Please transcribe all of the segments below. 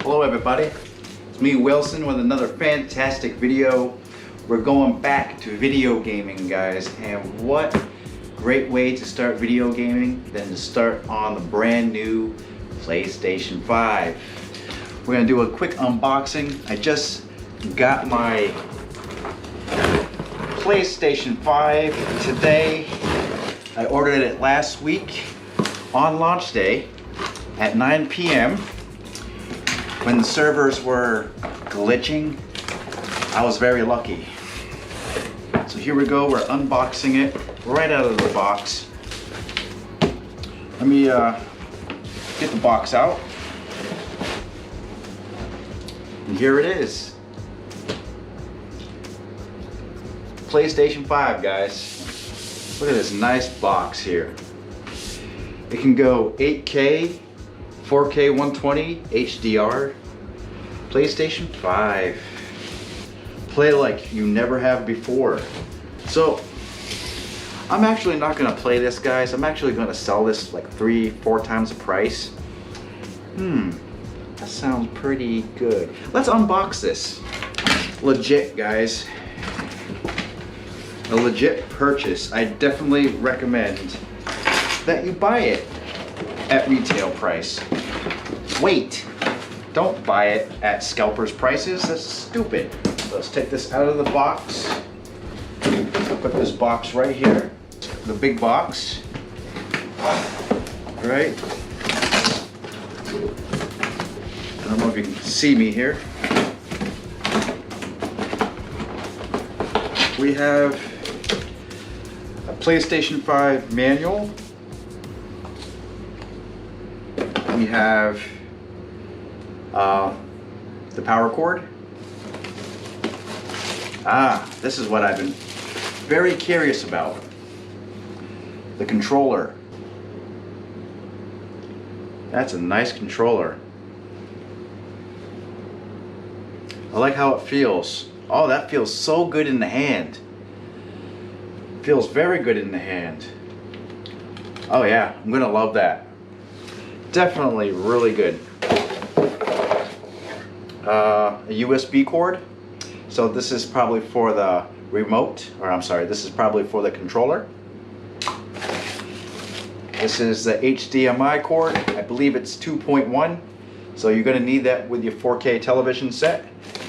Hello everybody, it's me Wilson with another fantastic video. We're going back to video gaming, guys, and what great way to start video gaming than to start on the brand new PlayStation 5. We're gonna do a quick unboxing. I just got my PlayStation 5 today. I ordered it last week on launch day at 9 p.m. when the servers were glitching. I was very lucky. So here we go, we're unboxing it right out of the box. Let me get the box out. And here it is. PlayStation 5, guys. Look at this nice box here. It can go 8K, 4K 120, HDR, PlayStation 5. Play like you never have before. So, I'm actually not gonna play this, guys. I'm actually gonna sell this like 3-4 times the price. That sounds pretty good. Let's unbox this. Legit, guys. A legit purchase. I definitely recommend that you buy it at retail price. Wait, don't buy it at scalpers prices. That's stupid. Let's take this out of the box. I'll put this box right here, the big box. Right. I don't know if you can see me here. We have a PlayStation 5 manual. We have the power cord. This is what I've been very curious about. The controller. That's a nice controller. I like how it feels. Oh, that feels so good in the hand. Feels very good in the hand. Oh yeah, I'm gonna love that. Definitely really good. A USB cord. So this is probably for the remote, or I'm sorry, this is probably for the controller. This is the HDMI cord. I believe it's 2.1. So you're gonna need that with your 4K television set,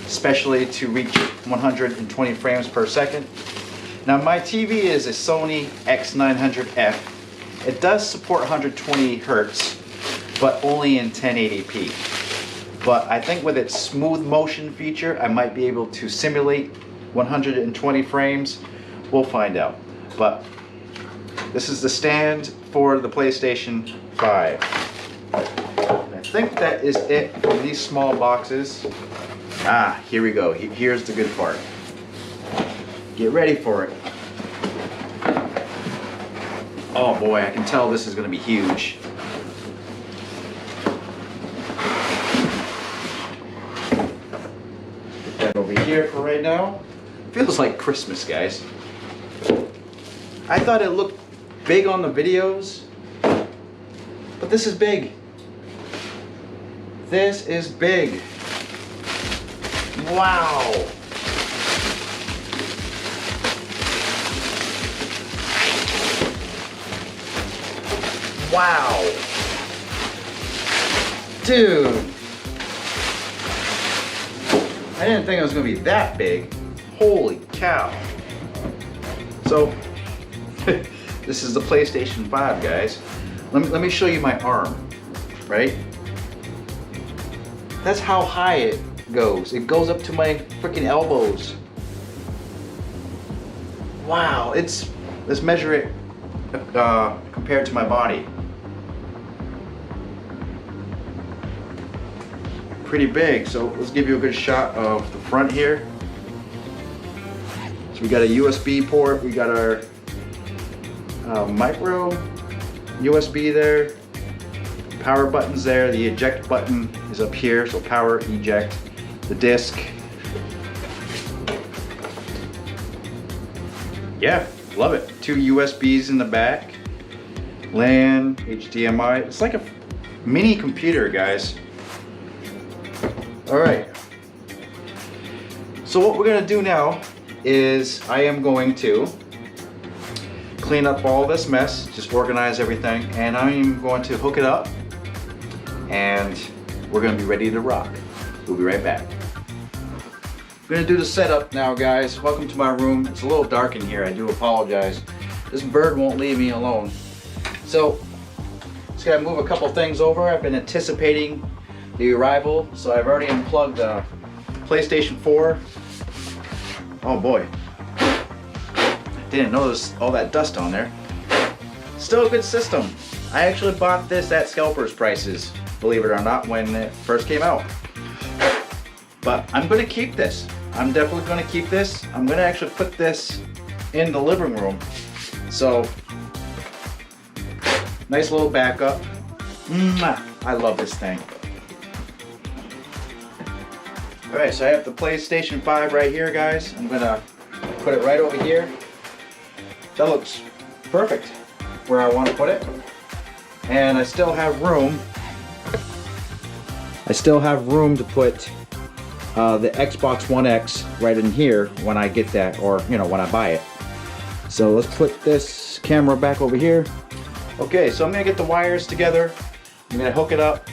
especially to reach 120 frames per second. Now my TV is a Sony X900F. It does support 120 Hertz, but only in 1080p. But I think with its smooth motion feature, I might be able to simulate 120 frames. We'll find out. But this is the stand for the PlayStation 5. I think that is it for these small boxes. Here we go. Here's the good part. Get ready for it. Oh boy, I can tell this is going to be huge. Put that over here for right now. Feels like Christmas, guys. I thought it looked big on the videos, but this is big. This is big. Wow. Wow. Dude. I didn't think it was going to be that big. Holy cow. So, this is the PlayStation 5, guys. Let me show you my arm, right? That's how high it goes. It goes up to my freaking elbows. Wow, let's measure it compared to my body. Pretty big, so let's give you a good shot of the front here. So we got a USB port, we got our micro USB there, power buttons there, the eject button is up here, so power, eject, the disc. Yeah, love it. 2 USBs in the back, LAN, HDMI. It's like a mini computer, guys. Alright. So what we're going to do now is I am going to clean up all this mess, just organize everything, and I'm going to hook it up and we're going to be ready to rock. We'll be right back. We're going to do the setup now, guys. Welcome to my room. It's a little dark in here. I do apologize. This bird won't leave me alone. So, just got to move a couple things over. I've been anticipating the arrival, so I've already unplugged the PlayStation 4. Oh boy. Didn't notice all that dust on there. Still a good system. I actually bought this at scalpers prices, believe it or not, when it first came out. But I'm going to keep this. I'm definitely going to keep this. I'm going to actually put this in the living room. So, nice little backup. I love this thing. Alright, so I have the PlayStation 5 right here, guys. I'm going to put it right over here. That looks perfect where I want to put it. And I still have room. To put the Xbox One X right in here when I get that, or when I buy it. So let's put this camera back over here. Okay, so I'm gonna get the wires together. I'm gonna hook it up,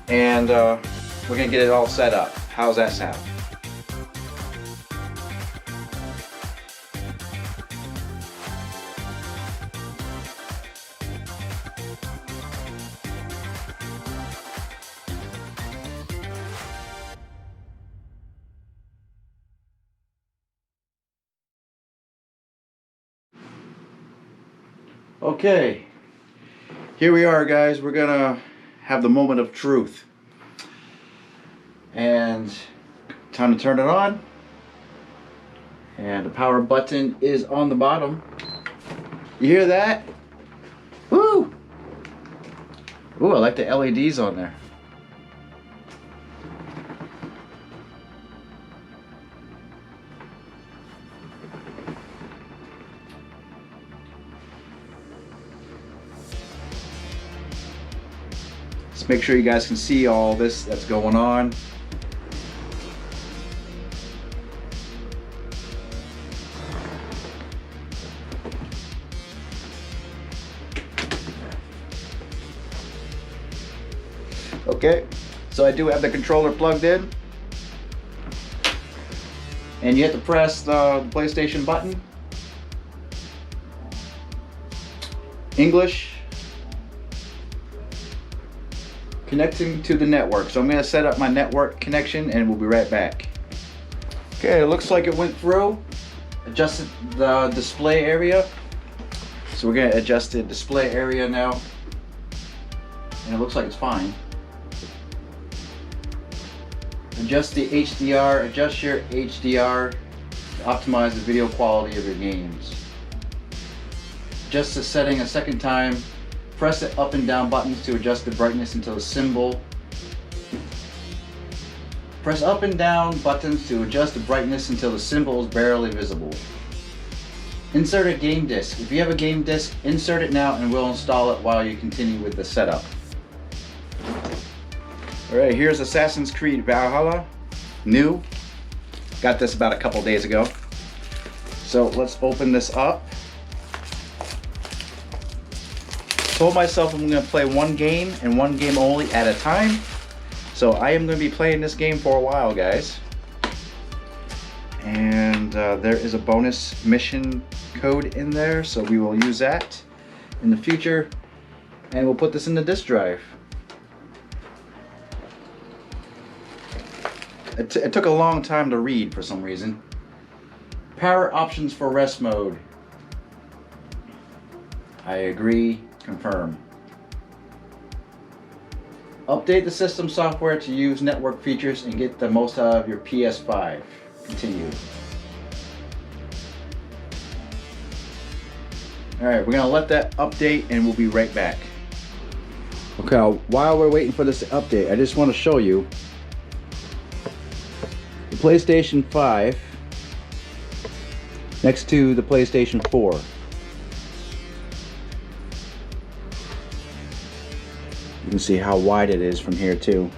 and we're gonna get it all set up. How's that sound? Okay, here we are, guys. We're gonna have the moment of truth. And time to turn it on. And the power button is on the bottom. You hear that? Woo! Ooh, I like the LEDs on there. Let's make sure you guys can see all this that's going on. Okay, so I do have the controller plugged in, and you have to press the PlayStation button. English. Connecting to the network. So I'm going to set up my network connection and we'll be right back. Okay, it looks like it went through. Adjusted the display area. So we're going to adjust the display area now. And it looks like it's fine. Adjust the HDR. Adjust your HDR to optimize the video quality of your games. Adjust the setting a second time. Press the up and down buttons to adjust the brightness until the symbol. Press up and down buttons to adjust the brightness until the symbol is barely visible. Insert a game disc. If you have a game disc, insert it now and we'll install it while you continue with the setup. Alright, here's Assassin's Creed Valhalla. New. Got this about a couple days ago. So let's open this up. Told myself I'm going to play one game and one game only at a time. So I am going to be playing this game for a while, guys. And there is a bonus mission code in there, so we will use that in the future. And we'll put this in the disk drive. It took a long time to read for some reason. Power options for rest mode. I agree. Confirm. Update the system software to use network features and get the most out of your PS5. Continue. Alright, we're going to let that update and we'll be right back. Okay, while we're waiting for this to update, I just want to show you the PlayStation 5 next to the PlayStation 4. You can see how wide it is from here too.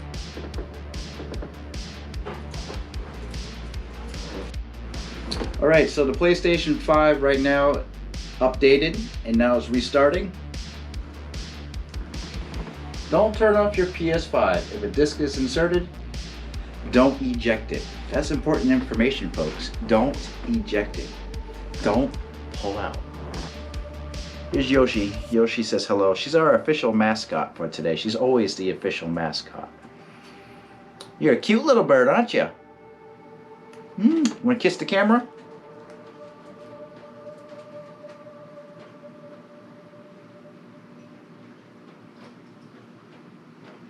Alright, so the PlayStation 5 right now updated and now it's restarting. Don't turn off your PS5. If a disc is inserted, don't eject it. That's important information, folks. Don't eject it. Don't pull out. Here's Yoshi. Yoshi says hello. She's our official mascot for today. She's always the official mascot. You're a cute little bird, aren't you? Want to kiss the camera?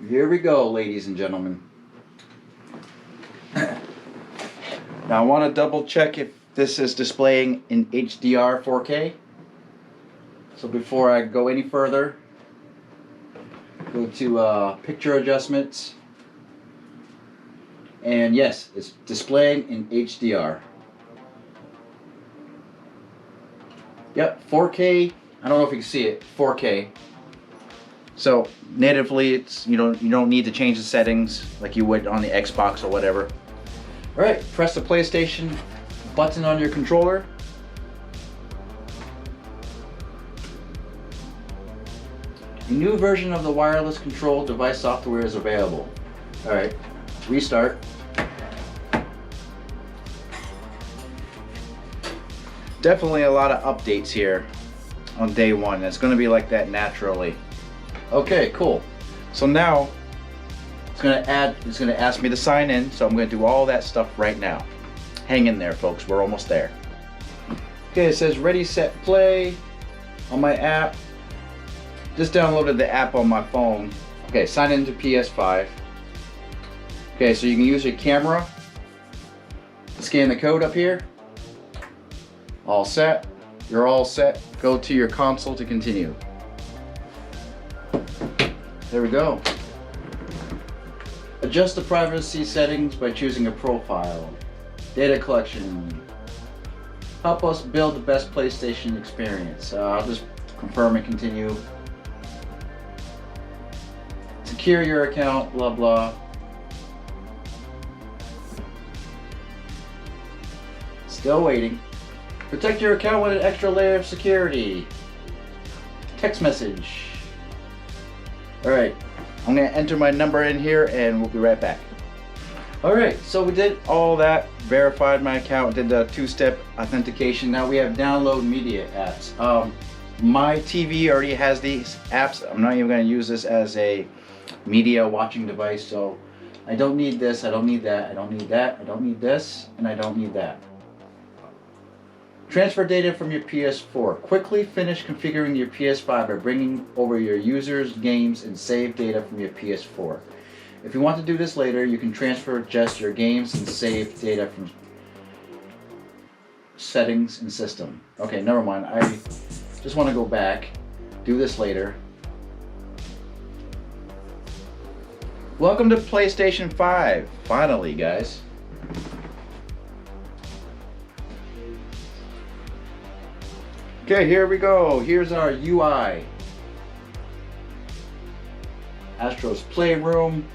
Here we go, ladies and gentlemen. Now I want to double check if this is displaying in HDR 4K. So before I go any further, go to picture adjustments. And yes, it's displaying in HDR. Yep, 4K. I don't know if you can see it. 4K. So natively, it's you don't need to change the settings like you would on the Xbox or whatever. All right, press the PlayStation button on your controller. A new version of the wireless control device software is available. All right, restart. Definitely a lot of updates here on day one. It's going to be like that naturally. Okay, cool. So now it's going to ask me to sign in, so I'm going to do all that stuff right now. Hang in there, folks. We're almost there. Okay, it says ready, set, play on my app. Just downloaded the app on my phone. Okay, sign into PS5. Okay, so you can use your camera. Scan the code up here. All set. You're all set. Go to your console to continue. There we go. Adjust the privacy settings by choosing a profile. Data collection. Help us build the best PlayStation experience. I'll just confirm and continue. Secure your account, blah blah. Still waiting. Protect your account with an extra layer of security. Text message. Alright, I'm going to enter my number in here and we'll be right back. Alright, so we did all that, verified my account, did the two-step authentication. Now we have download media apps. My TV already has these apps. I'm not even going to use this as a media watching device, so I don't need this, I don't need that, I don't need that, I don't need this, and I don't need that. Transfer data from your PS4. Quickly finish configuring your PS5 by bringing over your users, games, and save data from your PS4. If you want to do this later, you can transfer just your games and save data from settings and system. Okay, never mind. I just want to go back. Do this later. Welcome to PlayStation 5. Finally, guys. Okay, here we go. Here's our UI. Astro's Playroom,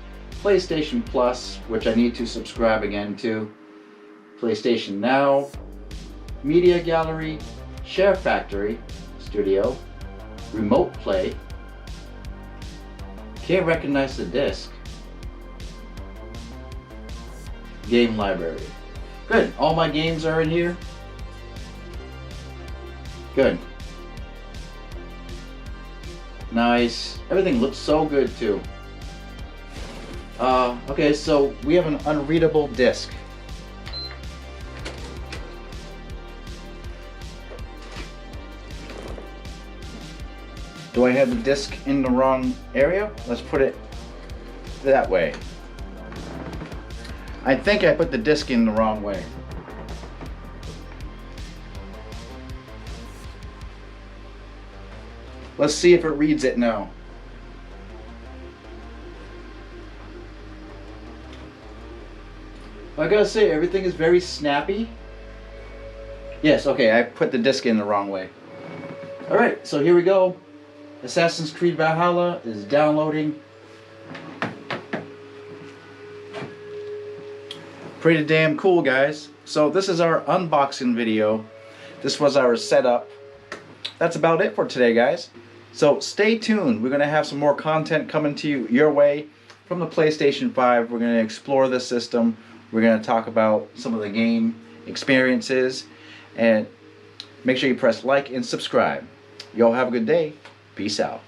PlayStation Plus, which I need to subscribe again to, PlayStation Now, Media Gallery, Share Factory, Studio, Remote Play, can't recognize the disc, Game Library. Good, all my games are in here. Good. Nice. Everything looks so good too. Okay, so we have an unreadable disc. Do I have the disc in the wrong area? Let's put it that way. I think I put the disc in the wrong way. Let's see if it reads it now. I gotta say, everything is very snappy. Yes, okay, I put the disc in the wrong way. Alright, so here we go. Assassin's Creed Valhalla is downloading. Pretty damn cool, guys. So this is our unboxing video. This was our setup. That's about it for today, guys. So stay tuned. We're going to have some more content coming to you your way from the PlayStation 5. We're going to explore the system. We're going to talk about some of the game experiences. And make sure you press like and subscribe. Y'all have a good day. Peace out.